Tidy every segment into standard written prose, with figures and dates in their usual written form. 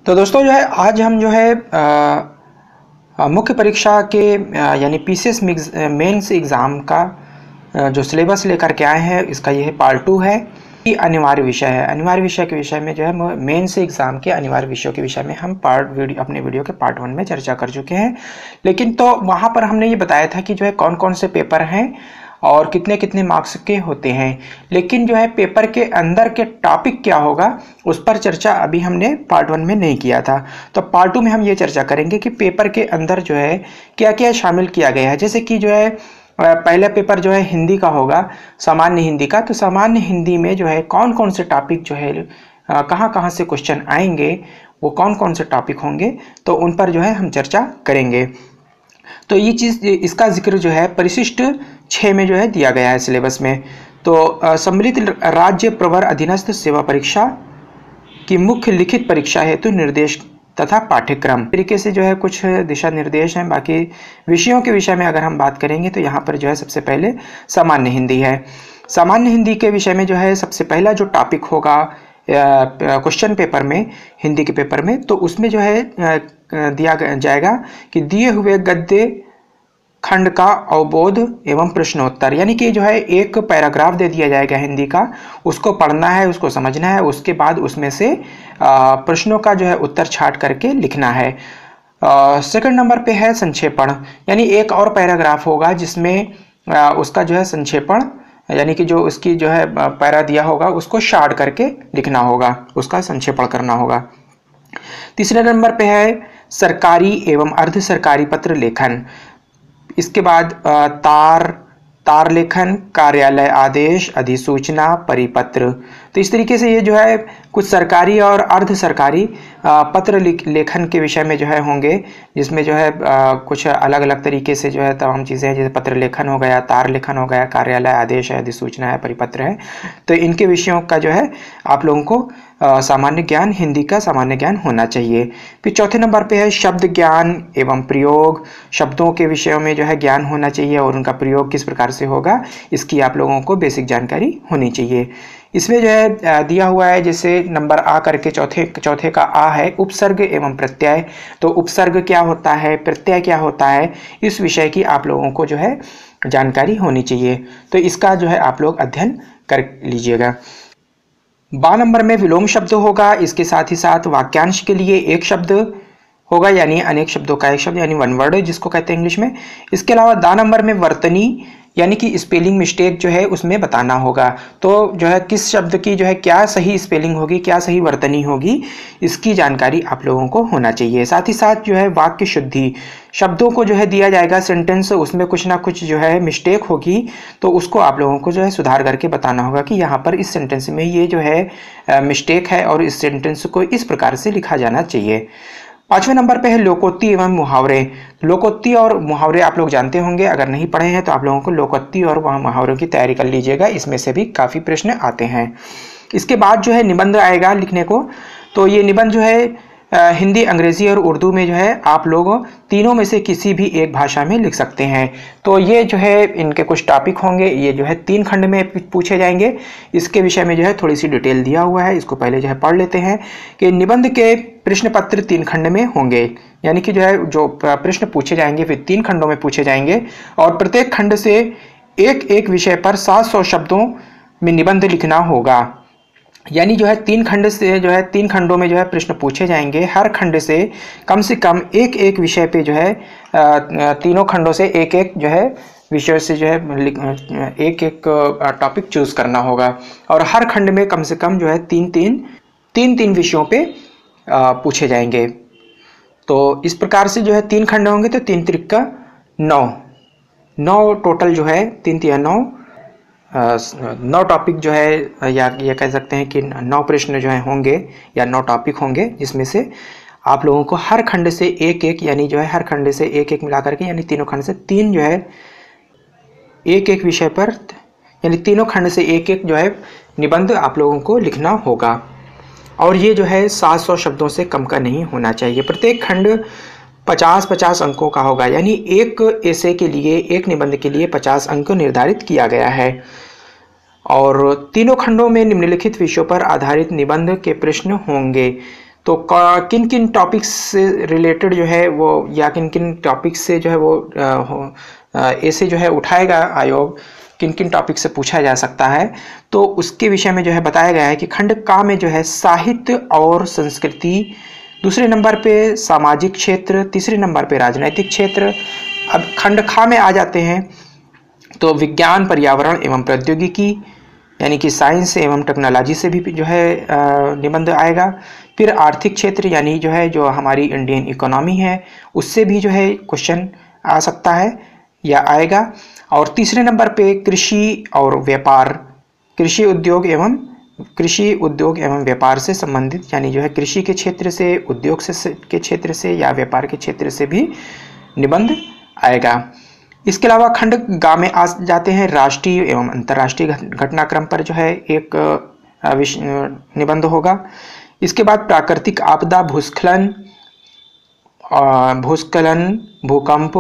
तो दोस्तों जो है आज हम जो है मुख्य परीक्षा के यानी पीसीएस मेंस एग्ज़ाम का जो सिलेबस लेकर के आए हैं, इसका ये पार्ट 2 है। ये अनिवार्य विषय है। अनिवार्य विषय के विषय में जो है मेंस एग्ज़ाम के अनिवार्य विषयों के विषय में हम अपने वीडियो के पार्ट 1 में चर्चा कर चुके हैं। लेकिन तो वहाँ पर हमने ये बताया था कि जो है कौन कौन से पेपर हैं और कितने कितने मार्क्स के होते हैं, लेकिन जो है पेपर के अंदर के टॉपिक क्या होगा उस पर चर्चा अभी हमने पार्ट 1 में नहीं किया था। तो पार्ट 2 में हम ये चर्चा करेंगे कि पेपर के अंदर जो है क्या क्या शामिल किया गया है। जैसे कि जो है पहला पेपर जो है हिंदी का होगा, सामान्य हिंदी का। तो सामान्य हिंदी में जो है कौन कौन से टॉपिक जो है कहाँ कहाँ से क्वेश्चन आएंगे, वो कौन कौन से टॉपिक होंगे, तो उन पर जो है हम चर्चा करेंगे। तो ये चीज़, इसका जिक्र जो है परिशिष्ट 6 में जो है दिया गया है सिलेबस में। तो सम्मिलित राज्य प्रवर अधीनस्थ सेवा परीक्षा की मुख्य लिखित परीक्षा हेतु निर्देश तथा पाठ्यक्रम तरीके से जो है कुछ दिशा निर्देश हैं। बाकी विषयों के विषय में अगर हम बात करेंगे तो यहाँ पर जो है सबसे पहले सामान्य हिंदी है। सामान्य हिंदी के विषय में जो है सबसे पहला जो टॉपिक होगा क्वेश्चन पेपर में, हिंदी के पेपर में, तो उसमें जो है दिया जाएगा कि दिए हुए गद्य खंड का अवबोध एवं प्रश्नोत्तर, यानी कि जो है एक पैराग्राफ दे दिया जाएगा हिंदी का, उसको पढ़ना है, उसको समझना है, उसके बाद उसमें से प्रश्नों का जो है उत्तर छांट करके लिखना है। सेकंड नंबर पे है संक्षेपण, यानी एक और पैराग्राफ होगा जिसमें उसका जो है संक्षेपण, यानी कि जो उसकी जो है पैरा दिया होगा उसको शार्ट करके लिखना होगा, उसका संक्षेपण करना होगा। तीसरे नंबर पे है सरकारी एवं अर्ध सरकारी पत्र लेखन। इसके बाद तार लेखन, कार्यालय आदेश, अधिसूचना, परिपत्र। तो इस तरीके से ये जो है कुछ सरकारी और अर्ध सरकारी पत्र लेखन के विषय में जो है होंगे, जिसमें जो है कुछ अलग अलग तरीके से जो है तमाम चीज़ें हैं, जैसे पत्र लेखन हो गया, तार लेखन हो गया, कार्यालय आदेश है, अधिसूचना है, परिपत्र है। तो इनके विषयों का जो है आप लोगों को सामान्य ज्ञान, हिंदी का सामान्य ज्ञान होना चाहिए। फिर चौथे नंबर पे है शब्द ज्ञान एवं प्रयोग। शब्दों के विषयों में जो है ज्ञान होना चाहिए और उनका प्रयोग किस प्रकार से होगा इसकी आप लोगों को बेसिक जानकारी होनी चाहिए। इसमें जो है दिया हुआ है, जैसे नंबर आ करके चौथे का आ है उपसर्ग एवं प्रत्यय। तो उपसर्ग क्या होता है, प्रत्यय क्या होता है, इस विषय की आप लोगों को जो है जानकारी होनी चाहिए। तो इसका जो है आप लोग अध्ययन कर लीजिएगा। 12 नंबर में विलोम शब्द होगा। इसके साथ ही साथ वाक्यांश के लिए एक शब्द होगा, यानी अनेक शब्दों का एक शब्द, यानी वन वर्ड जिसको कहते हैं इंग्लिश में। इसके अलावा 10 नंबर में वर्तनी, यानी कि स्पेलिंग मिस्टेक जो है उसमें बताना होगा। तो जो है किस शब्द की जो है क्या सही स्पेलिंग होगी, क्या सही वर्तनी होगी, इसकी जानकारी आप लोगों को होना चाहिए। साथ ही साथ जो है वाक्य शुद्धि, शब्दों को जो है दिया जाएगा सेंटेंस, उसमें कुछ ना कुछ जो है मिस्टेक होगी, तो उसको आप लोगों को जो है सुधार करके बताना होगा कि यहाँ पर इस सेंटेंस में ये जो है मिस्टेक है और इस सेंटेंस को इस प्रकार से लिखा जाना चाहिए। 5वें नंबर पे है लोकोक्ति एवं मुहावरे। लोकोक्ति और मुहावरे आप लोग जानते होंगे, अगर नहीं पढ़े हैं तो आप लोगों को लोकोक्ति और मुहावरों की तैयारी कर लीजिएगा, इसमें से भी काफ़ी प्रश्न आते हैं। इसके बाद जो है निबंध आएगा लिखने को। तो ये निबंध जो है हिंदी, अंग्रेजी और उर्दू में जो है आप लोग तीनों में से किसी भी एक भाषा में लिख सकते हैं। तो ये जो है इनके कुछ टॉपिक होंगे, ये जो है 3 खंड में पूछे जाएंगे। इसके विषय में जो है थोड़ी सी डिटेल दिया हुआ है, इसको पहले जो है पढ़ लेते हैं कि निबंध के प्रश्न पत्र 3 खंड में होंगे, यानी कि जो है जो प्रश्न पूछे जाएंगे फिर 3 खंडों में पूछे जाएंगे और प्रत्येक खंड से एक एक विषय पर 700 शब्दों में निबंध लिखना होगा। यानी जो है 3 खंड से जो है 3 खंडों में जो है प्रश्न पूछे जाएंगे। हर खंड से कम एक एक विषय पे जो है तीनों खंडों से एक एक जो है विषय से जो है एक एक टॉपिक चूज करना होगा और हर खंड में कम से कम जो है तीन विषयों पे पूछे जाएंगे। तो इस प्रकार से जो है 3 खंड होंगे, तो 3 त्रिक 9 टोटल जो है 3 तिया 9 टॉपिक जो है, या ये कह सकते हैं कि 9 प्रश्न जो है होंगे या 9 टॉपिक होंगे, जिसमें से आप लोगों को हर खंड से एक एक, यानी जो है हर खंड से एक एक मिला करके, यानी तीनों खंड से 3 जो है एक एक विषय पर, यानी तीनों खंड से एक एक जो है निबंध आप लोगों को लिखना होगा। और ये जो है 700 शब्दों से कम का नहीं होना चाहिए। प्रत्येक खंड 50-50 अंकों का होगा, यानी एक ऐसे के लिए, एक निबंध के लिए 50 अंक निर्धारित किया गया है। और तीनों खंडों में निम्नलिखित विषयों पर आधारित निबंध के प्रश्न होंगे। तो तो किन किन टॉपिक्स से रिलेटेड जो है वो, या किन किन टॉपिक्स से जो है वो ऐसे जो है उठाएगा आयोग, किन किन टॉपिक से पूछा जा सकता है, तो उसके विषय में जो है बताया गया है कि खंड का में जो है साहित्य और संस्कृति, दूसरे नंबर पे सामाजिक क्षेत्र, तीसरे नंबर पे राजनैतिक क्षेत्र। अब खंड खा में आ जाते हैं तो विज्ञान, पर्यावरण एवं प्रौद्योगिकी, यानी कि साइंस एवं टेक्नोलॉजी से भी जो है निबंध आएगा। फिर आर्थिक क्षेत्र, यानी जो है जो हमारी इंडियन इकोनॉमी है उससे भी जो है क्वेश्चन आ सकता है या आएगा। और तीसरे नंबर पे कृषि और व्यापार, कृषि उद्योग एवं व्यापार से संबंधित, यानी जो है कृषि के क्षेत्र से, उद्योग से के क्षेत्र से या व्यापार के क्षेत्र से भी निबंध आएगा। इसके अलावा खंड गा में आ जाते हैं राष्ट्रीय एवं अंतर्राष्ट्रीय घटनाक्रम पर जो है एक निबंध होगा। इसके बाद प्राकृतिक आपदा, भूस्खलन, भूकंप,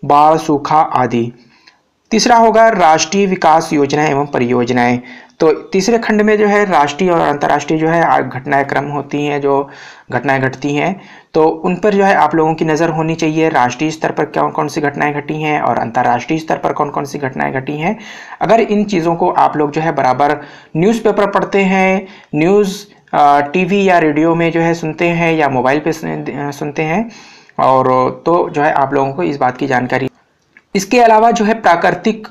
बाढ़, सूखा आदि। तीसरा होगा राष्ट्रीय विकास योजनाएं एवं परियोजनाएं। तो तीसरे खंड में जो है राष्ट्रीय और अंतर्राष्ट्रीय जो है घटनाएं क्रम होती हैं, जो घटनाएं घटती हैं, तो उन पर जो है आप लोगों की नज़र होनी चाहिए। राष्ट्रीय स्तर पर कौन कौन सी घटनाएं घटी हैं और अंतर्राष्ट्रीय स्तर पर कौन कौन सी घटनाएं घटी हैं। अगर इन चीज़ों को आप लोग जो है बराबर न्यूज़पेपर पढ़ते हैं, न्यूज़ टीवी या रेडियो में जो है सुनते हैं या मोबाइल पे सुनते हैं, और तो जो है आप लोगों को इस बात की जानकारी। इसके अलावा जो है प्राकृतिक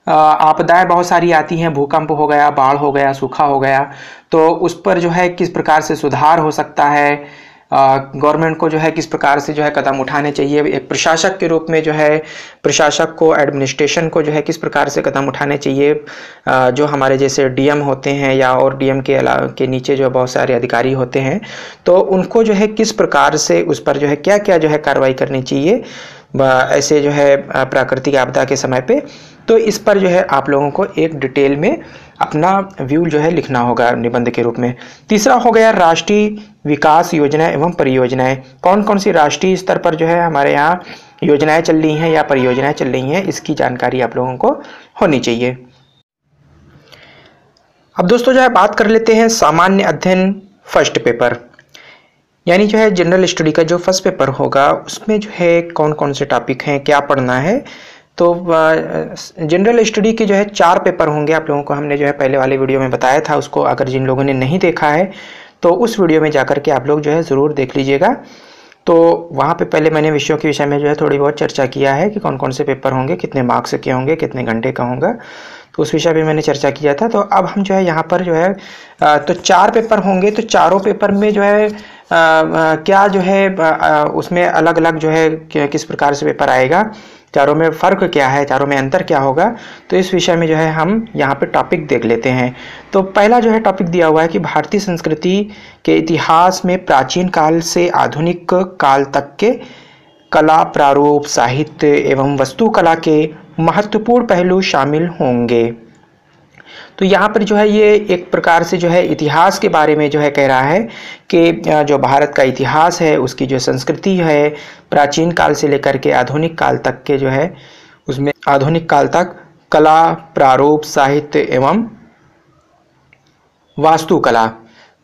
आपदाएं बहुत सारी आती हैं, भूकंप हो गया, बाढ़ हो गया, सूखा हो गया, तो उस पर जो है किस प्रकार से सुधार हो सकता है, गवर्नमेंट को जो है किस प्रकार से जो है कदम उठाने चाहिए, एक प्रशासक के रूप में जो है प्रशासक को, एडमिनिस्ट्रेशन को जो है किस प्रकार से कदम उठाने चाहिए। जो हमारे जैसे डीएम होते हैं या और डीएम के नीचे जो बहुत सारे अधिकारी होते हैं, तो उनको जो है किस प्रकार से उस पर जो है क्या क्या जो है कार्रवाई करनी चाहिए ऐसे जो है प्राकृतिक आपदा के समय पे। तो इस पर जो है आप लोगों को एक डिटेल में अपना व्यू जो है लिखना होगा निबंध के रूप में। तीसरा हो गया राष्ट्रीय विकास योजनाएं एवं परियोजनाएं। कौन कौन सी राष्ट्रीय स्तर पर जो है हमारे यहाँ योजनाएं चल रही हैं या परियोजनाएं चल रही हैं, इसकी जानकारी आप लोगों को होनी चाहिए। अब दोस्तों जो है बात कर लेते हैं सामान्य अध्ययन फर्स्ट पेपर, यानी जो है जनरल स्टडी का जो फर्स्ट पेपर होगा उसमें जो है कौन कौन से टॉपिक हैं, क्या पढ़ना है। तो जनरल स्टडी के जो है 4 पेपर होंगे, आप लोगों को हमने जो है पहले वाले वीडियो में बताया था, उसको अगर जिन लोगों ने नहीं देखा है तो उस वीडियो में जाकर के आप लोग जो है ज़रूर देख लीजिएगा। तो वहाँ पे पहले मैंने विषयों के विषय में जो है थोड़ी बहुत चर्चा किया है कि कौन कौन से पेपर होंगे, कितने मार्क्स के होंगे, कितने घंटे का होगा, तो उस विषय पे मैंने चर्चा किया था। तो अब हम जो है यहाँ पर जो है तो 4 पेपर होंगे, तो चारों पेपर में जो है क्या जो है उसमें अलग अलग जो है किस प्रकार से पेपर आएगा, चारों में फ़र्क क्या है, चारों में अंतर क्या होगा, तो इस विषय में जो है हम यहाँ पे टॉपिक देख लेते हैं। तो पहला जो है टॉपिक दिया हुआ है कि भारतीय संस्कृति के इतिहास में प्राचीन काल से आधुनिक काल तक के कला, प्रारूप, साहित्य एवं वास्तुकला के महत्वपूर्ण पहलू शामिल होंगे। तो यहाँ पर जो है ये एक प्रकार से जो है इतिहास के बारे में जो है कह रहा है कि जो भारत का इतिहास है उसकी जो संस्कृति है प्राचीन काल से लेकर के आधुनिक काल तक के जो है उसमें आधुनिक काल तक कला, प्रारूप, साहित्य एवं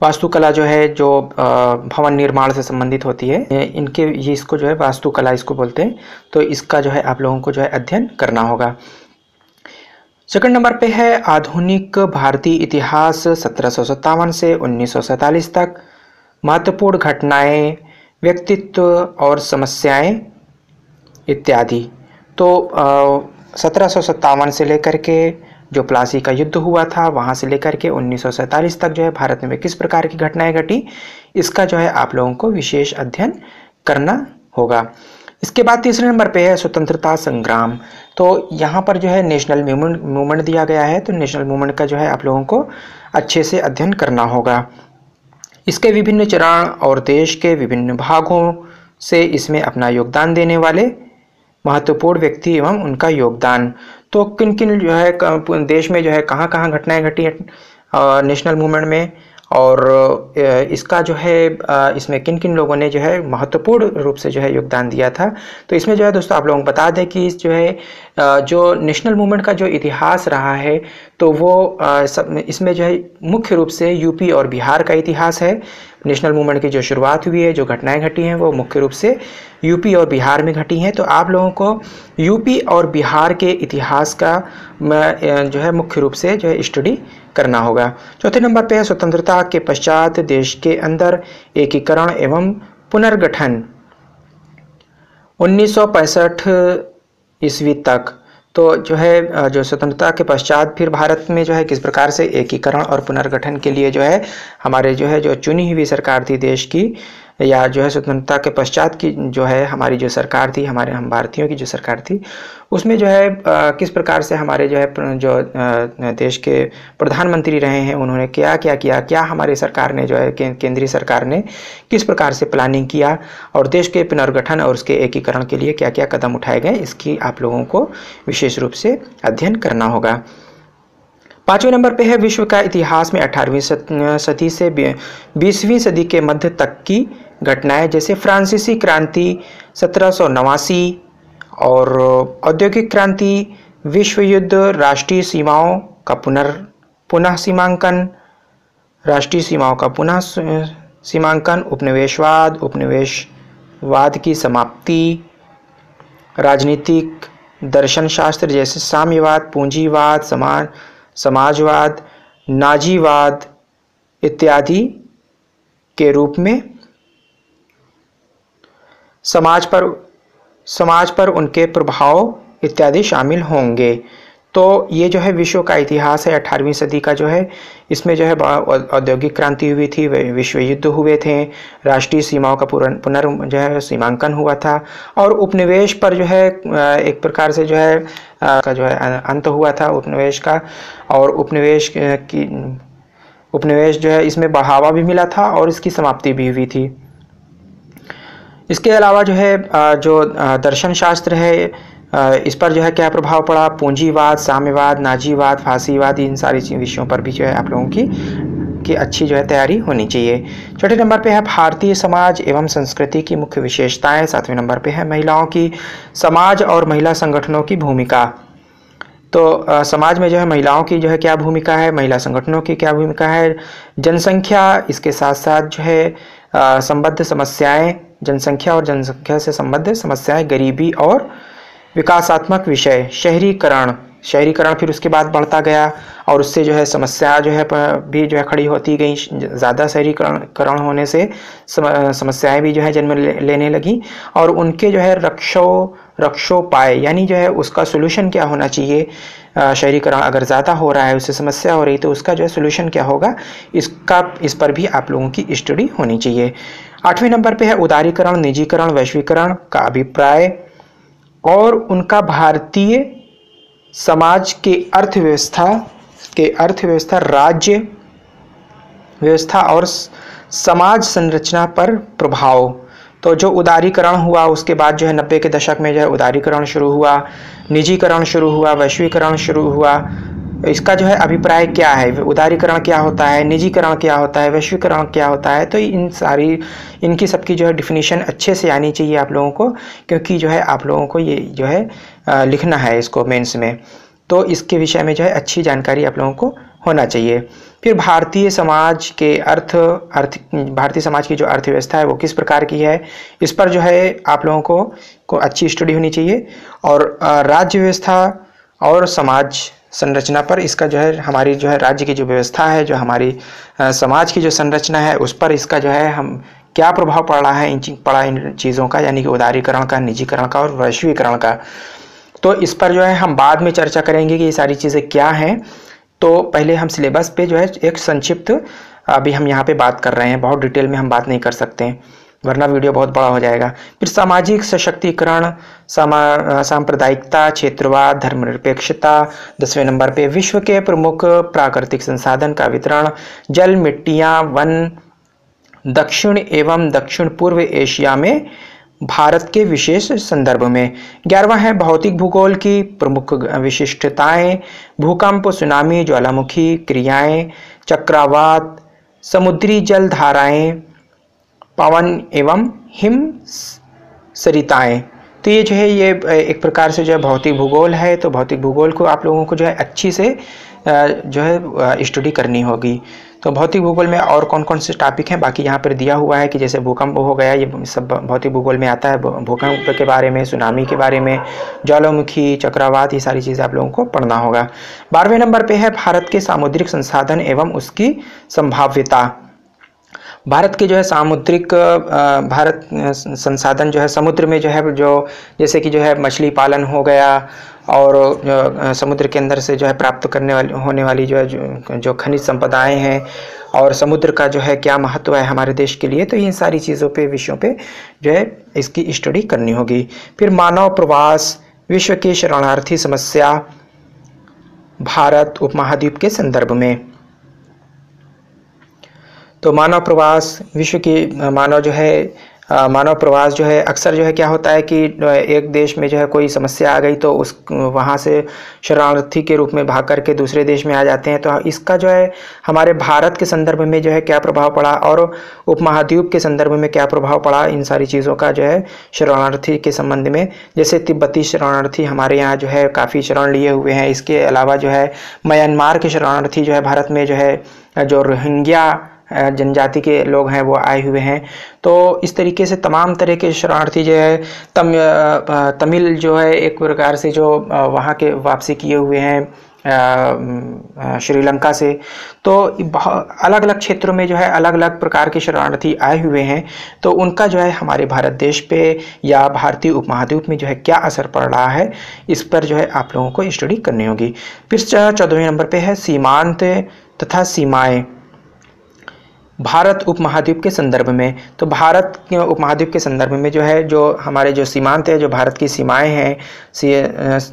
वास्तुकला जो है जो भवन निर्माण से संबंधित होती है, इनके ये इसको जो है वास्तुकला इसको बोलते हैं। तो इसका जो है आप लोगों को जो है अध्ययन करना होगा। सेकंड नंबर पे है आधुनिक भारतीय इतिहास 1757 से 1947 तक, महत्वपूर्ण घटनाएं, व्यक्तित्व और समस्याएं इत्यादि। तो 1757 से लेकर के जो प्लासी का युद्ध हुआ था वहाँ से लेकर के 1947 तक जो है भारत में किस प्रकार की घटनाएं घटी, इसका जो है आप लोगों को विशेष अध्ययन करना होगा। इसके बाद तीसरे नंबर पे है स्वतंत्रता संग्राम। तो यहाँ पर जो है नेशनल मूवमेंट दिया गया है, तो नेशनल मूवमेंट का जो है आप लोगों को अच्छे से अध्ययन करना होगा। इसके विभिन्न चरण और देश के विभिन्न भागों से इसमें अपना योगदान देने वाले महत्वपूर्ण व्यक्ति एवं उनका योगदान। तो किन किन जो है देश में जो है कहाँ कहाँ घटनाएं घटी हैं नेशनल मूवमेंट में, और इसका जो है इसमें किन किन लोगों ने जो है महत्वपूर्ण रूप से जो है योगदान दिया था। तो इसमें जो है दोस्तों आप लोगों को बता दें कि इस जो है जो नेशनल मूवमेंट का जो इतिहास रहा है तो वो इसमें जो है मुख्य रूप से यूपी और बिहार का इतिहास है। नेशनल मूवमेंट की जो शुरुआत हुई है, जो घटनाएं घटी हैं वो मुख्य रूप से यूपी और बिहार में घटी हैं। तो आप लोगों को यूपी और बिहार के इतिहास का जो है मुख्य रूप से जो है स्टडी करना होगा। चौथे नंबर पे है स्वतंत्रता के पश्चात देश के अंदर एकीकरण एवं पुनर्गठन 1965 ईस्वी तक। तो जो है जो स्वतंत्रता के पश्चात फिर भारत में जो है किस प्रकार से एकीकरण और पुनर्गठन के लिए जो है हमारे जो है जो चुनी हुई सरकार थी देश की, या जो है स्वतंत्रता के पश्चात की जो है हमारी जो सरकार थी, हमारे हम भारतीयों की जो सरकार थी, उसमें जो है किस प्रकार से हमारे जो है जो देश के प्रधानमंत्री रहे हैं उन्होंने क्या क्या किया, क्या हमारी सरकार ने जो है केंद्रीय सरकार ने किस प्रकार से प्लानिंग किया और देश के पुनर्गठन और उसके एकीकरण के लिए क्या क्या कदम उठाए गए, इसकी आप लोगों को विशेष रूप से अध्ययन करना होगा। 5वें नंबर पे है विश्व का इतिहास में 18वीं सदी से 20वीं सदी के मध्य तक की घटनाएं, जैसे फ्रांसीसी क्रांति 1789 और औद्योगिक क्रांति, विश्व युद्ध, राष्ट्रीय सीमाओं का पुनः सीमांकन, राष्ट्रीय सीमाओं का पुनः सीमांकन, उपनिवेशवाद की समाप्ति, राजनीतिक दर्शन शास्त्र जैसे साम्यवाद, पूंजीवाद, समाजवाद, नाजीवाद इत्यादि के रूप में समाज पर उनके प्रभाव इत्यादि शामिल होंगे। तो ये जो है विश्व का इतिहास है 18वीं सदी का जो है, इसमें जो है औद्योगिक क्रांति हुई थी, विश्व युद्ध हुए थे, राष्ट्रीय सीमाओं का जो है सीमांकन हुआ था, और उपनिवेश पर जो है एक प्रकार से जो है का जो है अंत हुआ था उपनिवेश का, और उपनिवेश जो है इसमें बढ़ावा भी मिला था और इसकी समाप्ति भी हुई थी। इसके अलावा जो है जो दर्शन शास्त्र है इस पर जो है क्या प्रभाव पड़ा, पूंजीवाद, साम्यवाद, नाजीवाद, फासीवाद, इन सारी विषयों पर भी जो है आप लोगों की अच्छी जो है तैयारी होनी चाहिए। छठे नंबर पे है भारतीय समाज एवं संस्कृति की मुख्य विशेषताएं। 7वें नंबर पे है महिलाओं की समाज और महिला संगठनों की भूमिका। तो समाज में जो है महिलाओं की जो है क्या भूमिका है, महिला संगठनों की क्या भूमिका है, जनसंख्या, इसके साथ साथ जो है संबद्ध समस्याएं, जनसंख्या और जनसंख्या से संबद्ध समस्याएं, गरीबी और विकासात्मक विषय, शहरीकरण फिर उसके बाद बढ़ता गया और उससे जो है समस्या जो है भी जो है खड़ी होती गई। ज़्यादा शहरीकरण होने से समस्याएं भी जो है जन्म लेने लगी, और उनके जो है रक्षोपाय यानी जो है उसका सोल्यूशन क्या होना चाहिए। शहरीकरण अगर ज़्यादा हो रहा है, उससे समस्या हो रही, तो उसका जो है सोल्यूशन क्या होगा, इस पर भी आप लोगों की स्टडी होनी चाहिए। 8वें नंबर पे है उदारीकरण, निजीकरण, वैश्वीकरण का अभिप्राय और उनका भारतीय समाज के अर्थव्यवस्था, राज्य व्यवस्था और समाज संरचना पर प्रभाव। तो जो उदारीकरण हुआ उसके बाद जो है 90 के दशक में जो है उदारीकरण शुरू हुआ, निजीकरण शुरू हुआ, वैश्वीकरण शुरू हुआ। इसका जो है अभिप्राय क्या है, उदारीकरण क्या होता है, निजीकरण क्या होता है, वैश्वीकरण क्या होता है, तो इनकी सबकी जो है डिफिनीशन अच्छे से आनी चाहिए आप लोगों को, क्योंकि जो है आप लोगों को ये जो है लिखना है इसको मेंस में, तो इसके विषय में जो है अच्छी जानकारी आप लोगों को होना चाहिए। फिर भारतीय समाज की जो अर्थव्यवस्था है वो किस प्रकार की है, इस पर जो है आप लोगों को अच्छी स्टडी होनी चाहिए। और राज्य व्यवस्था और समाज संरचना पर इसका जो है हमारी जो है राज्य की जो व्यवस्था है, जो हमारी समाज की जो संरचना है, उस पर इसका जो है हम क्या प्रभाव पड़ रहा है इन चीज़ों का, यानी कि उदारीकरण का, निजीकरण का और वैश्वीकरण का। तो इस पर जो है हम बाद में चर्चा करेंगे कि ये सारी चीज़ें क्या हैं। तो पहले हम सिलेबस पे जो है एक संक्षिप्त अभी हम यहाँ पे बात कर रहे हैं, बहुत डिटेल में हम बात नहीं कर सकते वरना वीडियो बहुत बड़ा हो जाएगा। फिर सामाजिक सशक्तिकरण, सांप्रदायिकता, क्षेत्रवाद, धर्मनिरपेक्षता। 10वें नंबर पे विश्व के प्रमुख प्राकृतिक संसाधन का वितरण, जल, मिट्टियाँ, वन, दक्षिण एवं दक्षिण पूर्व एशिया में भारत के विशेष संदर्भ में। 11वां है भौतिक भूगोल की प्रमुख विशिष्टताएं, भूकंप, सुनामी, ज्वालामुखी क्रियाएं, चक्रवात, समुद्री जल धाराएं, पवन एवं हिम सरिताएं। तो ये जो है ये एक प्रकार से जो है भौतिक भूगोल है। तो भौतिक भूगोल को आप लोगों को जो है अच्छी से जो है स्टडी करनी होगी। तो भौतिक भूगोल में और कौन कौन से टॉपिक हैं बाकी यहाँ पर दिया हुआ है कि जैसे भूकंप हो गया, ये सब भौतिक भूगोल में आता है। भूकंप के बारे में, सुनामी के बारे में, ज्वालामुखी, चक्रवात, ये सारी चीज़ें आप लोगों को पढ़ना होगा। 12वें नंबर पे है भारत के सामुद्रिक संसाधन एवं उसकी संभाव्यता। भारत के जो है सामुद्रिक भारत संसाधन जो है समुद्र में जो है, जो जैसे कि जो है मछली पालन हो गया, और समुद्र के अंदर से जो है प्राप्त करने वाली होने वाली जो है जो खनिज संपदाएं हैं, और समुद्र का जो है क्या महत्व है हमारे देश के लिए, तो इन सारी चीज़ों पे, विषयों पे जो है इसकी स्टडी करनी होगी। फिर मानव प्रवास, विश्व की शरणार्थी समस्या भारत उपमहाद्वीप के संदर्भ में। तो मानव प्रवास, विश्व की मानव प्रवास जो है अक्सर जो है क्या होता है कि एक देश में जो है कोई समस्या आ गई तो उस वहाँ से शरणार्थी के रूप में भाग करके दूसरे देश में आ जाते हैं। तो इसका जो है हमारे भारत के संदर्भ में जो है क्या प्रभाव पड़ा, और उपमहाद्वीप के संदर्भ में क्या प्रभाव पड़ा, इन सारी चीज़ों का जो है शरणार्थी के संबंध में। जैसे तिब्बती शरणार्थी हमारे यहाँ जो है काफ़ी शरण लिए हुए हैं। इसके अलावा जो है म्यांमार के शरणार्थी जो है भारत में जो है, जो रोहिंग्या जनजाति के लोग हैं वो आए हुए हैं। तो इस तरीके से तमाम तरह के शरणार्थी जो है तमिल जो है एक प्रकार से जो वहाँ के वापसी किए हुए हैं श्रीलंका से। तो अलग अलग क्षेत्रों में जो है अलग अलग प्रकार के शरणार्थी आए हुए हैं। तो उनका जो है हमारे भारत देश पे या भारतीय उपमहाद्वीप में जो है क्या असर पड़ रहा है, इस पर जो है आप लोगों को स्टडी करनी होगी। फिर 14वें नंबर पे है सीमांत तथा सीमाएं भारत उपमहाद्वीप के संदर्भ में। तो भारत के उपमहाद्वीप के संदर्भ में जो है, जो हमारे जो सीमांत है, जो भारत की सीमाएं हैं,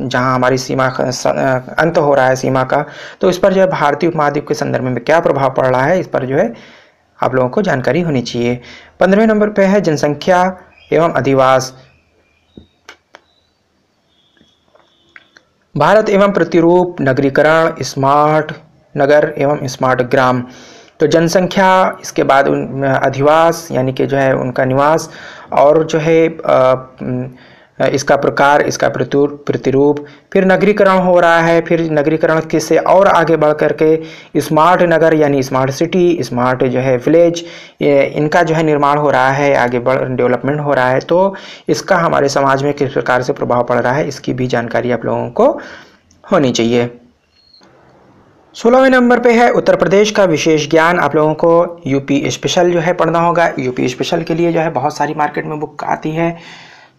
जहां हमारी सीमा अंत हो रहा है सीमा का, तो इस पर जो है भारतीय उपमहाद्वीप के संदर्भ में क्या प्रभाव पड़ रहा है, इस पर जो है आप लोगों को जानकारी होनी चाहिए। 15वें नंबर पे है जनसंख्या एवं अधिवास भारत एवं प्रतिरूप, नगरीकरण, स्मार्ट नगर एवं स्मार्ट ग्राम। तो जनसंख्या, इसके बाद अधिवास यानी कि जो है उनका निवास, और जो है इसका प्रकार, इसका प्रतिरूप। फिर नगरीकरण हो रहा है, फिर नगरीकरण के से और आगे बढ़ करके स्मार्ट नगर यानी स्मार्ट सिटी, स्मार्ट जो है विलेज, इनका जो है निर्माण हो रहा है, आगे बढ़ डेवलपमेंट हो रहा है। तो इसका हमारे समाज में किस प्रकार से प्रभाव पड़ रहा है, इसकी भी जानकारी आप लोगों को होनी चाहिए। 16वें नंबर पे है उत्तर प्रदेश का विशेष ज्ञान। आप लोगों को यूपी स्पेशल जो है पढ़ना होगा। यूपी स्पेशल के लिए जो है बहुत सारी मार्केट में बुक आती है,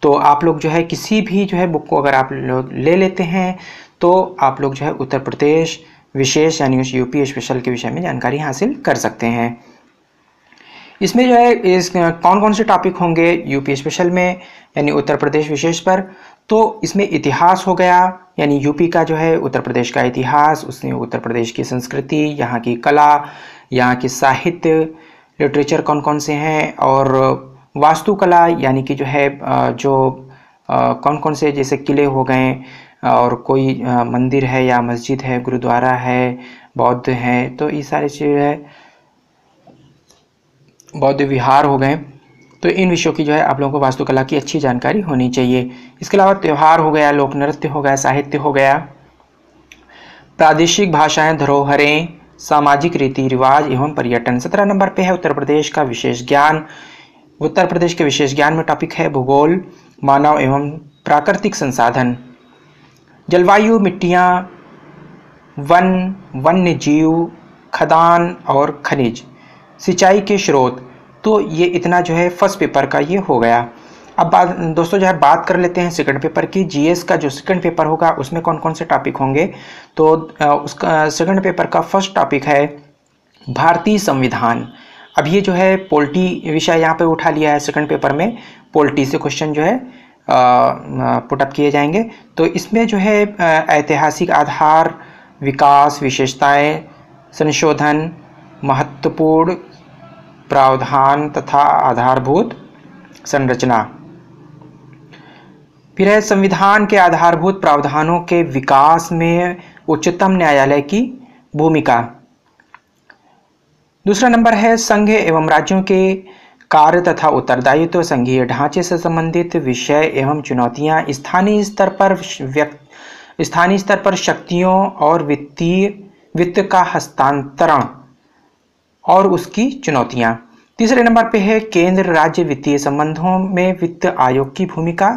तो आप लोग जो है किसी भी जो है बुक को अगर आप लोग ले लेते हैं तो आप लोग जो है उत्तर प्रदेश विशेष यानी उस यूपी स्पेशल के विषय में जानकारी हासिल कर सकते हैं। इसमें जो है इस कौन कौन से टॉपिक होंगे यूपी स्पेशल में यानी उत्तर प्रदेश विशेष पर, तो इसमें इतिहास हो गया, यानी यूपी का जो है उत्तर प्रदेश का इतिहास, उसमें उत्तर प्रदेश की संस्कृति, यहाँ की कला, यहाँ की साहित्य, लिटरेचर कौन कौन से हैं, और वास्तुकला यानी कि जो है कौन कौन से जैसे किले हो गए, और कोई मंदिर है या मस्जिद है, गुरुद्वारा है, बौद्ध है, तो ये सारी चीज़ें है, बौद्ध विहार हो गए। तो इन विषयों की जो है आप लोगों को वास्तुकला की अच्छी जानकारी होनी चाहिए। इसके अलावा त्यौहार हो गया, लोक नृत्य हो गया, साहित्य हो गया, प्रादेशिक भाषाएं, धरोहरें, सामाजिक रीति रिवाज एवं पर्यटन। 17 नंबर पे है उत्तर प्रदेश का विशेष ज्ञान। उत्तर प्रदेश के विशेष ज्ञान में टॉपिक है भूगोल, मानव एवं प्राकृतिक संसाधन, जलवायु, मिट्टियाँ, वन, वन्य जीव, खदान और खनिज, सिंचाई के स्रोत। तो ये इतना जो है फर्स्ट पेपर का ये हो गया। अब दोस्तों जो है बात कर लेते हैं सेकंड पेपर की। जीएस का जो सेकंड पेपर होगा उसमें कौन कौन से टॉपिक होंगे, तो उसका सेकंड पेपर का फर्स्ट टॉपिक है भारतीय संविधान। अब ये जो है पॉलिटी विषय यहाँ पे उठा लिया है सेकंड पेपर में, पॉलिटी से क्वेश्चन जो है पुटअप किए जाएंगे। तो इसमें जो है ऐतिहासिक आधार, विकास, विशेषताएं, संशोधन, महत्वपूर्ण प्रावधान तथा आधारभूत संरचना। फिर है संविधान के आधारभूत प्रावधानों के विकास में उच्चतम न्यायालय की भूमिका। दूसरा नंबर है संघ एवं राज्यों के कार्य तथा उत्तरदायित्व, संघीय ढांचे से संबंधित विषय एवं चुनौतियां, स्थानीय स्तर पर शक्तियों और वित्त का हस्तांतरण, और उसकी चुनौतियां। तीसरे नंबर पे है केंद्र राज्य वित्तीय संबंधों में वित्त आयोग की भूमिका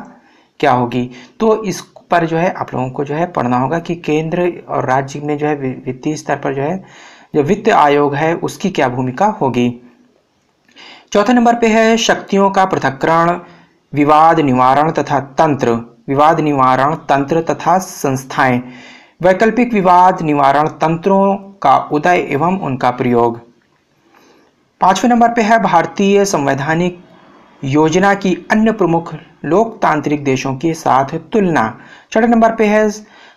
क्या होगी। तो इस पर जो है आप लोगों को जो है पढ़ना होगा कि केंद्र और राज्य में जो है वित्तीय स्तर पर जो है जो वित्त आयोग है उसकी क्या भूमिका होगी। चौथे नंबर पे है शक्तियों का पृथक्करण, विवाद निवारण तथा संस्थाएं, वैकल्पिक विवाद निवारण तंत्रों का उदय एवं उनका प्रयोग। पांचवें नंबर पे है भारतीय संवैधानिक योजना की अन्य प्रमुख लोकतांत्रिक देशों के साथ तुलना। छठे नंबर पे है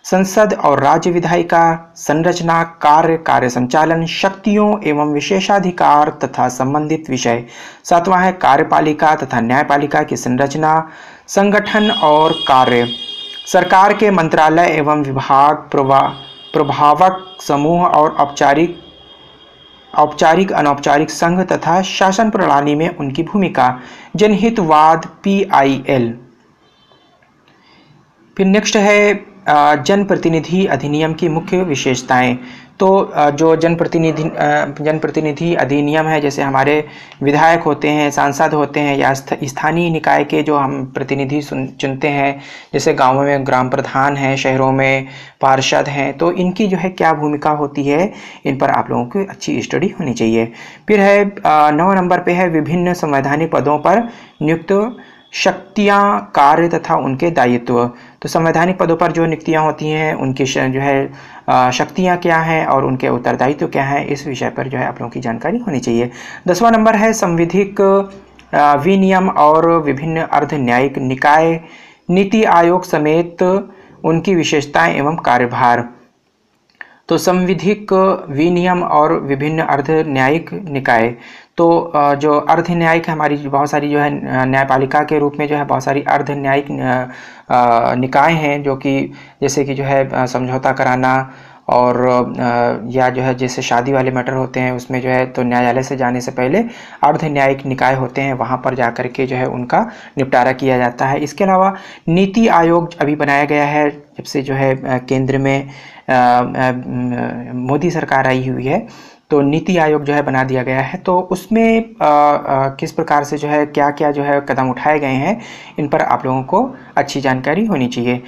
संसद और राज्य विधायिका संरचना, कार्य संचालन, शक्तियों एवं विशेषाधिकार तथा संबंधित विषय। सातवां है कार्यपालिका तथा न्यायपालिका की संरचना, संगठन और कार्य, सरकार के मंत्रालय एवं विभाग, प्रभावक समूह और औपचारिक अनौपचारिक संघ तथा शासन प्रणाली में उनकी भूमिका, जनहितवाद PIL। फिर नेक्स्ट है जनप्रतिनिधि अधिनियम की मुख्य विशेषताएं। तो जो जनप्रतिनिधि अधिनियम है, जैसे हमारे विधायक होते हैं, सांसद होते हैं या स्थानीय निकाय के जो हम प्रतिनिधि चुनते हैं, जैसे गांवों में ग्राम प्रधान हैं, शहरों में पार्षद हैं, तो इनकी जो है क्या भूमिका होती है, इन पर आप लोगों की अच्छी स्टडी होनी चाहिए। फिर है 9 नंबर पे है विभिन्न संवैधानिक पदों पर नियुक्त शक्तियां, कार्य तथा उनके दायित्व। तो संवैधानिक पदों पर जो नियुक्तियां होती हैं उनकी जो है शक्तियां क्या हैं और उनके उत्तरदायित्व क्या हैं, इस विषय पर जो है आप लोगों की जानकारी होनी चाहिए। 10वां नंबर है संविधिक विनियम और विभिन्न अर्ध न्यायिक निकाय, नीति आयोग समेत उनकी विशेषताएं एवं कार्यभार। तो संविधिक विनियम और विभिन्न अर्ध न्यायिक निकाय, तो जो अर्ध न्यायिक हमारी बहुत सारी जो है न्यायपालिका के रूप में जो है बहुत सारी अर्ध न्यायिक निकाय हैं, जो कि जैसे कि जो है समझौता कराना और या जो है जैसे शादी वाले मैटर होते हैं उसमें जो है तो न्यायालय से जाने से पहले अर्ध न्यायिक निकाय होते हैं, वहाँ पर जा कर के जो है उनका निपटारा किया जाता है। इसके अलावा नीति आयोग अभी बनाया गया है जब से जो है केंद्र में मोदी सरकार आई हुई है, तो नीति आयोग जो है बना दिया गया है। तो उसमें किस प्रकार से जो है क्या क्या जो है कदम उठाए गए हैं, इन पर आप लोगों को अच्छी जानकारी होनी चाहिए।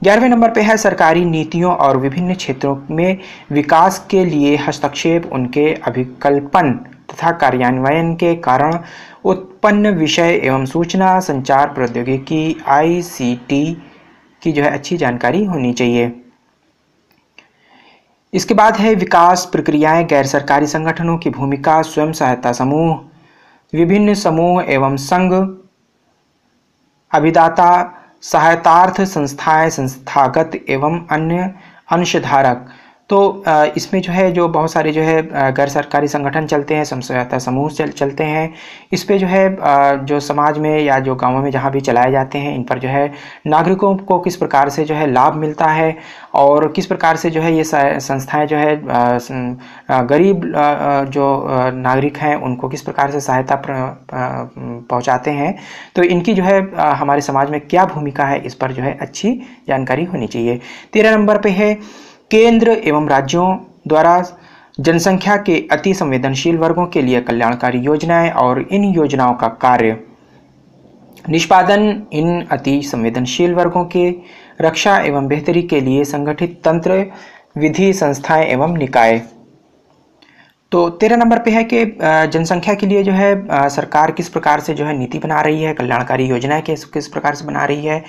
11वें नंबर पे है सरकारी नीतियों और विभिन्न क्षेत्रों में विकास के लिए हस्तक्षेप, उनके अभिकल्पन तथा कार्यान्वयन के कारण उत्पन्न विषय एवं सूचना संचार प्रौद्योगिकी ICT की जो है अच्छी जानकारी होनी चाहिए। इसके बाद है विकास प्रक्रियाएं, गैर सरकारी संगठनों की भूमिका, स्वयं सहायता समूह, विभिन्न समूह एवं संघ, अभिदाता, सहायतार्थ संस्थाएं, संस्थागत एवं अन्य अंशधारक। तो इसमें जो है जो बहुत सारे जो है गैर सरकारी संगठन चलते हैं, स्वयं सहायता समूह चलते हैं। इस पे जो है जो समाज में या जो गांवों में जहाँ भी चलाए जाते हैं, इन पर जो है नागरिकों को किस प्रकार से जो है लाभ मिलता है और किस प्रकार से जो है ये संस्थाएं जो है गरीब जो नागरिक हैं उनको किस प्रकार से सहायता पहुंचाते हैं, तो इनकी जो है हमारे समाज में क्या भूमिका है, इस पर जो है अच्छी जानकारी होनी चाहिए। 13 नंबर पे है केंद्र एवं राज्यों द्वारा जनसंख्या के अति संवेदनशील वर्गों के लिए कल्याणकारी योजनाएं और इन योजनाओं का कार्य निष्पादन, इन अति संवेदनशील वर्गों के रक्षा एवं बेहतरी के लिए संगठित तंत्र, विधि, संस्थाएं एवं निकाय। तो 13 नंबर पे है कि जनसंख्या के लिए जो है सरकार किस प्रकार से जो है नीति बना रही है, कल्याणकारी योजनाएं किस प्रकार से बना रही है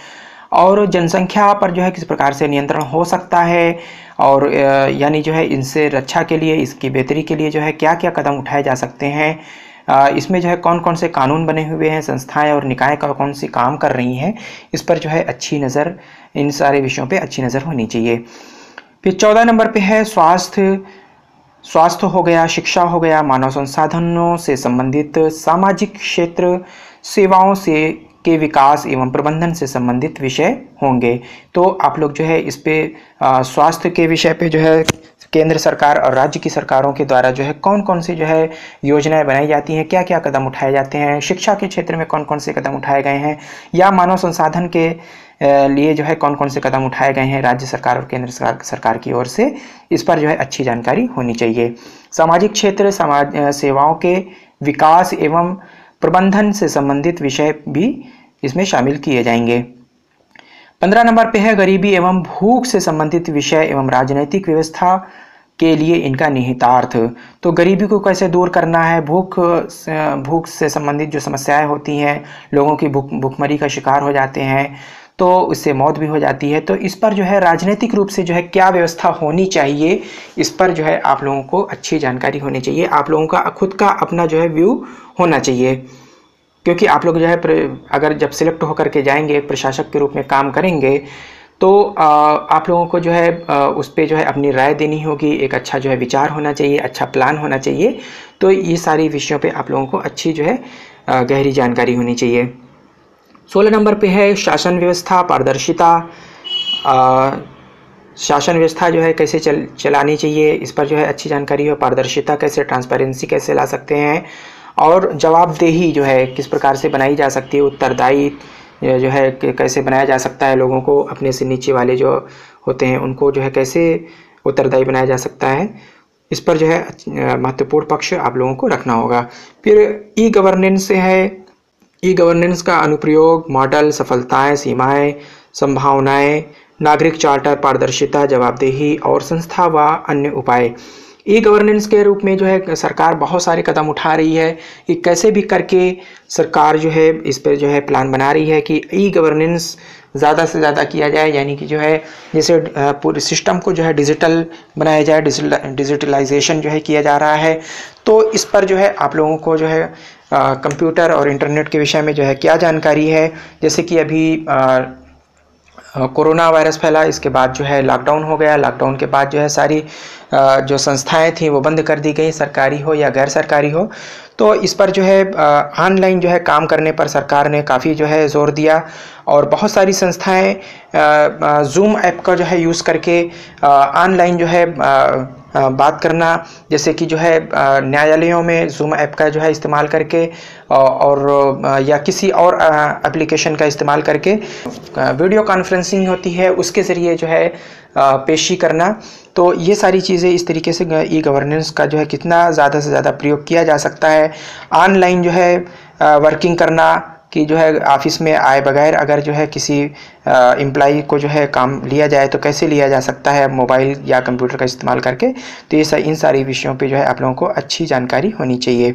और जनसंख्या पर जो है किस प्रकार से नियंत्रण हो सकता है, और यानी जो है इनसे रक्षा के लिए, इसकी बेहतरी के लिए जो है क्या क्या कदम उठाए जा सकते हैं, इसमें जो है कौन कौन से कानून बने हुए हैं, संस्थाएं और निकाय का कौन सी काम कर रही हैं, इस पर जो है अच्छी नज़र, इन सारे विषयों पे अच्छी नज़र होनी चाहिए। फिर 14 नंबर पे है स्वास्थ्य हो गया, शिक्षा हो गया, मानव संसाधनों से संबंधित सामाजिक क्षेत्र सेवाओं से के विकास एवं प्रबंधन से संबंधित विषय होंगे। तो आप लोग जो है इस पे स्वास्थ्य के विषय पे जो है केंद्र सरकार और राज्य की सरकारों के द्वारा जो है कौन कौन सी जो है योजनाएं बनाई जाती हैं, क्या क्या कदम उठाए जाते हैं, शिक्षा के क्षेत्र में कौन कौन से कदम उठाए गए हैं, या मानव संसाधन के लिए जो है कौन कौन से कदम उठाए गए हैं राज्य सरकार और केंद्र सरकार की ओर से, इस पर जो है अच्छी जानकारी होनी चाहिए। सामाजिक क्षेत्र समाज सेवाओं के विकास एवं प्रबंधन से संबंधित विषय भी इसमें शामिल किए जाएंगे। 15 नंबर पे है गरीबी एवं भूख से संबंधित विषय एवं राजनीतिक व्यवस्था के लिए इनका निहितार्थ। तो गरीबी को कैसे दूर करना है, भूख से संबंधित जो समस्याएं होती हैं, लोगों की भूखमरी का शिकार हो जाते हैं तो इससे मौत भी हो जाती है, तो इस पर जो है राजनीतिक रूप से जो है क्या व्यवस्था होनी चाहिए, इस पर जो है आप लोगों को अच्छी जानकारी होनी चाहिए। आप लोगों का खुद का अपना जो है व्यू होना चाहिए, क्योंकि आप लोग जो है अगर जब सिलेक्ट होकर के जाएंगे एक प्रशासक के रूप में काम करेंगे तो आप लोगों को जो है उस पर जो है अपनी राय देनी होगी, एक अच्छा जो है विचार होना चाहिए, अच्छा प्लान होना चाहिए। तो ये सारी विषयों पे आप लोगों को अच्छी जो है गहरी जानकारी होनी चाहिए। 16 नंबर पे है शासन व्यवस्था पारदर्शिता। शासन व्यवस्था जो है कैसे चलानी चाहिए, इस पर जो है अच्छी जानकारी हो। पारदर्शिता कैसे, ट्रांसपेरेंसी कैसे ला सकते हैं, और जवाबदेही जो है किस प्रकार से बनाई जा सकती है, उत्तरदायी जो है कैसे बनाया जा सकता है, लोगों को अपने से नीचे वाले जो होते हैं उनको जो है कैसे उत्तरदायी बनाया जा सकता है, इस पर जो है महत्वपूर्ण पक्ष आप लोगों को रखना होगा। फिर ई गवर्नेंस है, ई गवर्नेंस का अनुप्रयोग, मॉडल, सफलताएं, सीमाएं, संभावनाएं, नागरिक चार्टर, पारदर्शिता, जवाबदेही और संस्था व अन्य उपाय। ई गवर्नेंस के रूप में जो है सरकार बहुत सारे कदम उठा रही है कि कैसे भी करके सरकार जो है इस पर जो है प्लान बना रही है कि ई गवर्नेंस ज़्यादा से ज़्यादा किया जाए, यानी कि जो है जैसे पूरे सिस्टम को जो है डिजिटल बनाया जाए, डिजिटलाइजेशन जो है किया जा रहा है। तो इस पर जो है आप लोगों को जो है कंप्यूटर और इंटरनेट के विषय में जो है क्या जानकारी है, जैसे कि अभी कोरोना वायरस फैला, इसके बाद जो है लॉकडाउन हो गया, लॉकडाउन के बाद जो है सारी जो संस्थाएं थी वो बंद कर दी गई, सरकारी हो या गैर सरकारी हो। तो इस पर जो है ऑनलाइन जो है काम करने पर सरकार ने काफ़ी जो है ज़ोर दिया, और बहुत सारी संस्थाएं जूम ऐप का जो है यूज़ करके ऑनलाइन जो है बात करना, जैसे कि जो है न्यायालयों में जूम ऐप का जो है इस्तेमाल करके और या किसी और एप्लीकेशन का इस्तेमाल करके वीडियो कॉन्फ्रेंसिंग होती है, उसके ज़रिए जो है पेशी करना। तो ये सारी चीज़ें इस तरीके से ई गवर्नेंस का जो है कितना ज़्यादा से ज़्यादा प्रयोग किया जा सकता है। ऑनलाइन जो है वर्किंग करना कि जो है ऑफिस में आए बगैर अगर जो है किसी एम्प्लॉई को जो है काम लिया जाए तो कैसे लिया जा सकता है मोबाइल या कंप्यूटर का इस्तेमाल करके। तो ये इन सारी विषयों पे जो है आप लोगों को अच्छी जानकारी होनी चाहिए।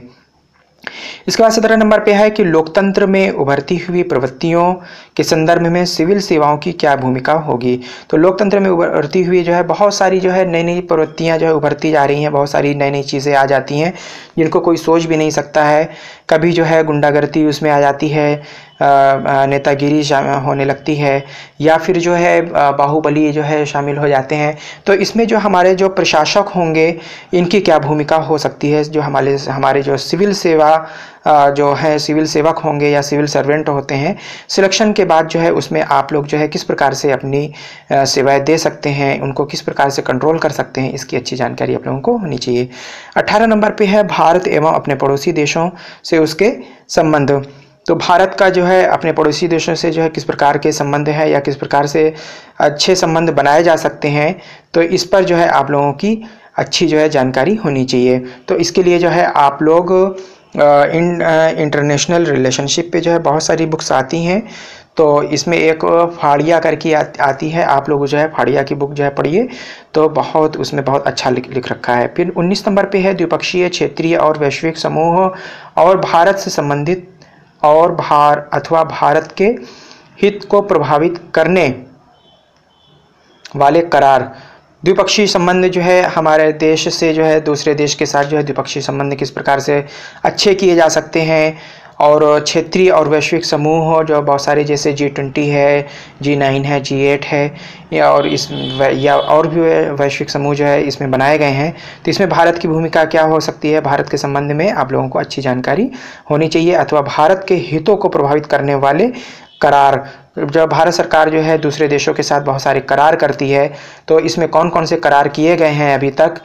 इसके बाद 17 नंबर पे है कि लोकतंत्र में उभरती हुई प्रवृत्तियों के संदर्भ में सिविल सेवाओं की क्या भूमिका होगी। तो लोकतंत्र में उभरती हुई जो है बहुत सारी जो है नई नई प्रवृत्तियां जो है उभरती जा रही हैं, बहुत सारी नई नई चीज़ें आ जाती हैं जिनको कोई सोच भी नहीं सकता है। कभी जो है गुंडागर्दी उसमें आ जाती है, नेतागिरी होने लगती है, या फिर जो है बाहुबली जो है शामिल हो जाते हैं। तो इसमें जो हमारे जो प्रशासक होंगे इनकी क्या भूमिका हो सकती है, जो हमारे जो सिविल सेवा जो है सिविल सेवक होंगे या सिविल सर्वेंट होते हैं, सिलेक्शन के बाद जो है उसमें आप लोग जो है किस प्रकार से अपनी सेवाएं दे सकते हैं, उनको किस प्रकार से कंट्रोल कर सकते हैं, इसकी अच्छी जानकारी आप लोगों को होनी चाहिए। 18 नंबर पे है भारत एवं अपने पड़ोसी देशों से उसके संबंध। तो भारत का जो है अपने पड़ोसी देशों से जो है किस प्रकार के संबंध है या किस प्रकार से अच्छे संबंध बनाए जा सकते हैं, तो इस पर जो है आप लोगों की अच्छी जो है जानकारी होनी चाहिए। तो इसके लिए जो है आप लोग इंटरनेशनल रिलेशनशिप पे जो है बहुत सारी बुक्स आती हैं, तो इसमें एक फाड़िया करके आती है, आप लोग जो है फाड़िया की बुक जो है पढ़िए, तो बहुत उसमें बहुत अच्छा लिख रखा है। फिर 19 नंबर पे है द्विपक्षीय, क्षेत्रीय और वैश्विक समूह और भारत से संबंधित और भारत के हित को प्रभावित करने वाले करार। द्विपक्षीय संबंध जो है हमारे देश से जो है दूसरे देश के साथ जो है द्विपक्षीय संबंध किस प्रकार से अच्छे किए जा सकते हैं, और क्षेत्रीय और वैश्विक समूह हो जो बहुत सारे, जैसे G20 है, G9 है, G8 है, या और भी वैश्विक समूह जो है इसमें बनाए गए हैं। तो इसमें भारत की भूमिका क्या हो सकती है, भारत के संबंध में आप लोगों को अच्छी जानकारी होनी चाहिए, अथवा भारत के हितों को प्रभावित करने वाले करार, जब भारत सरकार जो है दूसरे देशों के साथ बहुत सारे करार करती है, तो इसमें कौन कौन से करार किए गए हैं अभी तक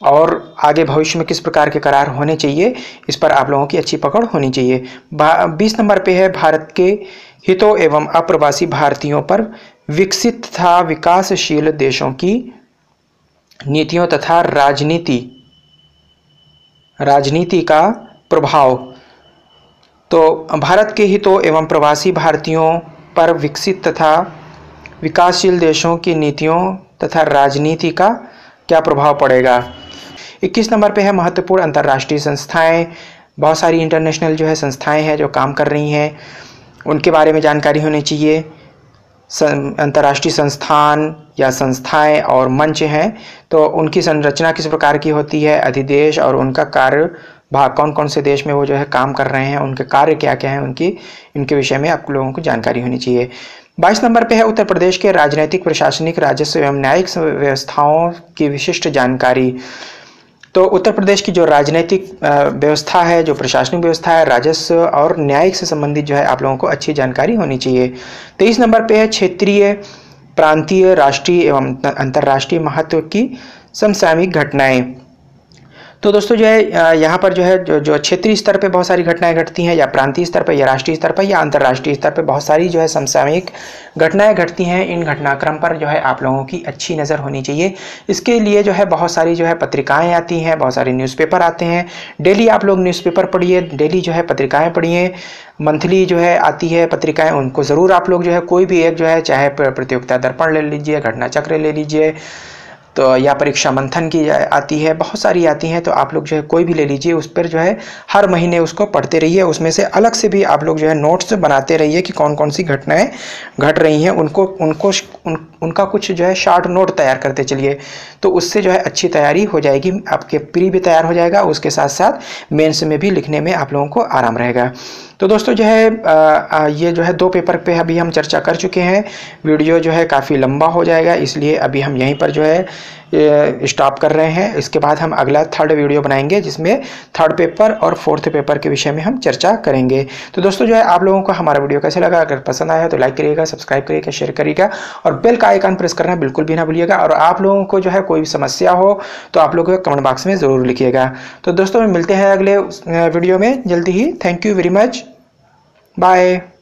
और आगे भविष्य में किस प्रकार के करार होने चाहिए, इस पर आप लोगों की अच्छी पकड़ होनी चाहिए। 20 नंबर पे है भारत के हितों एवं अप्रवासी भारतीयों पर विकसित तथा विकासशील देशों की नीतियों तथा राजनीति का प्रभाव। तो भारत के हितों एवं प्रवासी भारतीयों पर विकसित तथा विकासशील देशों की नीतियों तथा राजनीति का क्या प्रभाव पड़ेगा। 21 नंबर पे है महत्वपूर्ण अंतर्राष्ट्रीय संस्थाएं, बहुत सारी इंटरनेशनल जो है संस्थाएं हैं जो काम कर रही हैं, उनके बारे में जानकारी होनी चाहिए। अंतर्राष्ट्रीय संस्थान या संस्थाएं और मंच हैं, तो उनकी संरचना किस प्रकार की होती है, अधिदेश और उनका कार्य भाग, कौन कौन से देश में वो जो है काम कर रहे हैं, उनके कार्य क्या क्या हैं, इनके विषय में आप लोगों को जानकारी होनी चाहिए। 22 नंबर पे है उत्तर प्रदेश के राजनीतिक, प्रशासनिक, राजस्व एवं न्यायिक व्यवस्थाओं की विशिष्ट जानकारी। तो उत्तर प्रदेश की जो राजनीतिक व्यवस्था है, जो प्रशासनिक व्यवस्था है, राजस्व और न्यायिक से संबंधित जो है आप लोगों को अच्छी जानकारी होनी चाहिए। 23 नंबर पे है क्षेत्रीय, प्रांतीय, राष्ट्रीय एवं अंतर्राष्ट्रीय महत्व की समसामयिक घटनाएं। तो दोस्तों जो है यहाँ पर जो है जो क्षेत्रीय स्तर पे बहुत सारी घटनाएं घटती हैं, या प्रांतीय स्तर पे, या राष्ट्रीय स्तर पे, या अंतर्राष्ट्रीय स्तर पे बहुत सारी जो है समसामयिक घटनाएं घटती हैं। इन घटनाक्रम पर जो है आप लोगों की अच्छी नज़र होनी चाहिए। इसके लिए जो है बहुत सारी जो है पत्रिकाएं आती हैं, बहुत सारे न्यूज़पेपर आते हैं। डेली आप लोग न्यूज़पेपर पढ़िए, डेली जो है पत्रिकाएँ पढ़िए। मंथली जो है आती है पत्रिकाएं, उनको ज़रूर आप लोग जो है कोई भी एक जो है, चाहे प्रतियोगिता दर्पण ले लीजिए, घटना चक्र ले लीजिए, तो या परीक्षा मंथन की आती है, बहुत सारी आती हैं, तो आप लोग जो है कोई भी ले लीजिए, उस पर जो है हर महीने उसको पढ़ते रहिए। उसमें से अलग से भी आप लोग जो है नोट्स बनाते रहिए कि कौन कौन सी घटनाएं घट रही हैं, उनका कुछ जो है शॉर्ट नोट तैयार करते चलिए। तो उससे जो है अच्छी तैयारी हो जाएगी, आपके प्री भी तैयार हो जाएगा, उसके साथ साथ मेंस में भी लिखने में आप लोगों को आराम रहेगा। तो दोस्तों जो है ये जो है 2 पेपर पे अभी हम चर्चा कर चुके हैं। वीडियो जो है काफ़ी लंबा हो जाएगा, इसलिए अभी हम यहीं पर जो है स्टॉप कर रहे हैं। इसके बाद हम अगला 3rd वीडियो बनाएंगे, जिसमें 3rd पेपर और 4th पेपर के विषय में हम चर्चा करेंगे। तो दोस्तों जो है आप लोगों को हमारा वीडियो कैसे लगा, अगर पसंद आया तो लाइक करिएगा, सब्सक्राइब करिएगा, शेयर करिएगा और बेल का आइकन प्रेस करना बिल्कुल भी ना भूलिएगा। और आप लोगों को जो है कोई भी समस्या हो तो आप लोग कमेंट बॉक्स में ज़रूर लिखिएगा। तो दोस्तों मिलते हैं अगले वीडियो में जल्दी ही। Thank you very much, bye.